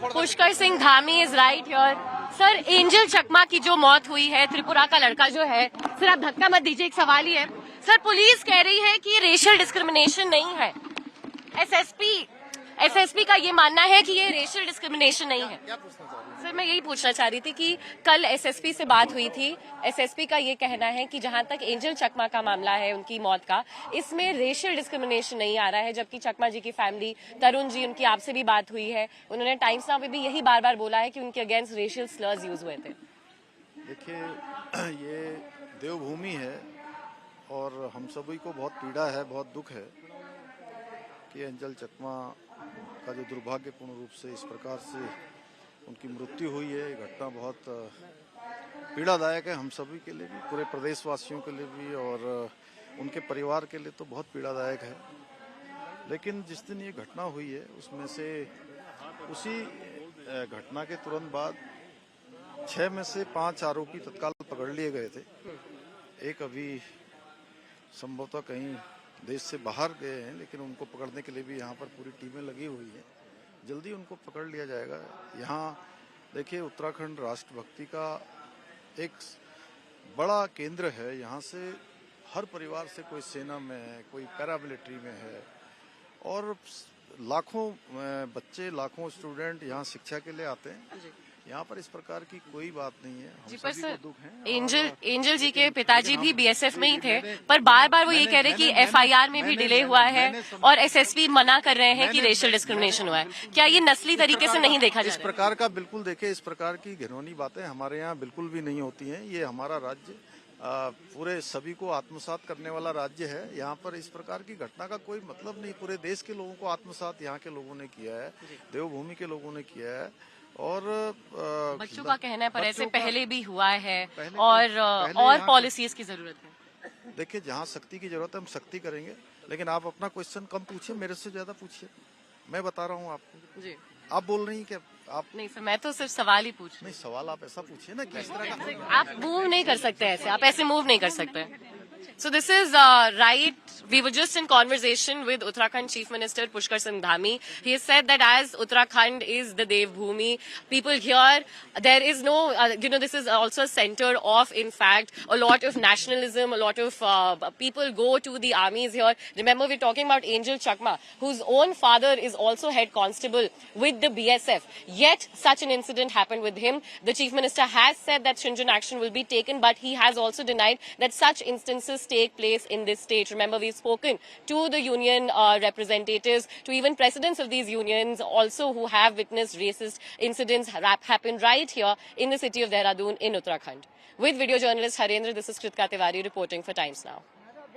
Pushkar Singh Dhami is right here. Sir, Angel Chakma की जो मौत हुई है, त्रिपुरा का लड़का जो है, सर आप धक्का मत दीजिए, एक सवाल ही है। सर, पुलिस कह रही है कि रेशियल डिस्क्रिमिनेशन नहीं है। एसएसपी का ये मानना है कि ये रेशियल डिस्क्रिमिनेशन नहीं है। क्या पूछना चाह रही हैं? सर, मैं यही पूछना चाह रही थी कि कल एसएसपी से बात हुई थी। एसएसपी का ये कहना है कि जहां तक एंजल चकमा का मामला है, उनकी मौत का, इसमें रेशियल डिस्क्रिमिनेशन नहीं आ रहा है, जबकि चकमा जी की फैमिली, तरुण जी, उनकी आपसे भी बात हुई है, उन्होंने टाइम्स नाउ पे भी यही बार बार बोला है कि उनके अगेंस्ट रेशियल स्लर्स यूज हुए थे। देखिए, ये देवभूमि है और हम सभी को बहुत पीड़ा है, बहुत दुख है कि एंजल चकमा का जो दुर्भाग्यपूर्ण रूप से इस प्रकार से उनकी मृत्यु हुई है। ये घटना बहुत पीड़ादायक है हम सभी के लिए भी, पूरे प्रदेशवासियों के लिए भी, और उनके परिवार के लिए तो बहुत पीड़ादायक है। लेकिन जिस दिन ये घटना हुई है, उसमें से उसी घटना के तुरंत बाद 6 में से 5 आरोपी तत्काल पकड़ लिए गए थे। एक अभी संभवतः कहीं देश से बाहर गए हैं, लेकिन उनको पकड़ने के लिए भी यहाँ पर पूरी टीमें लगी हुई हैं। जल्दी उनको पकड़ लिया जाएगा। यहाँ देखिए, उत्तराखंड राष्ट्रभक्ति का एक बड़ा केंद्र है। यहाँ से हर परिवार से कोई सेना में है, कोई पैरामिलिट्री में है, और लाखों बच्चे, लाखों स्टूडेंट यहाँ शिक्षा के लिए आते हैं। यहाँ पर इस प्रकार की कोई बात नहीं है। जी, पर सर, एंजल जी के पिताजी भी बीएसएफ में ही थे, पर बार बार वो ये कह रहे हैं कि एफआईआर में भी डिले हुआ है और एसएसपी मना कर रहे हैं कि रेशियल डिस्क्रिमिनेशन हुआ है। क्या ये नस्ली तरीके से नहीं देखा जा रहा है? इस प्रकार का बिल्कुल, देखिए, इस प्रकार की घिनौनी बातें हमारे यहाँ बिल्कुल भी नहीं होती हैं। ये हमारा राज्य पूरे सभी को आत्मसात करने वाला राज्य है। यहाँ पर इस प्रकार की घटना का कोई मतलब नहीं। पूरे देश के लोगों को आत्मसात यहाँ के लोगों ने किया है, देवभूमि के लोगों ने किया है। और बच्चों का कहना है पर ऐसे पहले भी हुआ है और पॉलिसीज की जरूरत है। देखिए, जहाँ सख्ती की जरूरत है हम सख्ती करेंगे, लेकिन आप अपना क्वेश्चन कम पूछिए, मेरे से ज्यादा पूछिए। मैं बता रहा हूँ आपको। जी, आप बोल रही हैं कि आप नहीं सर, मैं तो सिर्फ सवाल ही पूछ। नहीं, सवाल आप ऐसा पूछिए ना कि इस तरह का आप मूव नहीं कर सकते ऐसे, आप ऐसे मूव नहीं कर सकते। So this is right. We were just in conversation with Uttarakhand Chief Minister Pushkar Singh Dhami. He has said that as Uttarakhand is the Devbhoomi, people here, there is no, this is also a center of, in fact, a lot of nationalism, a lot of people go to the armies here. Remember, we're talking about Angel Chakma, whose own father is also head constable with the BSF. Yet, such an incident happened with him. The Chief Minister has said that stringent action will be taken, but he has also denied that such instances take place in this state. Remember, we've spoken to the union representatives, to even presidents of these unions also, who have witnessed racist incidents happen right here in the city of Dehradun in Uttarakhand. With video journalist Harendra, this is Kritika Tiwari reporting for Times Now.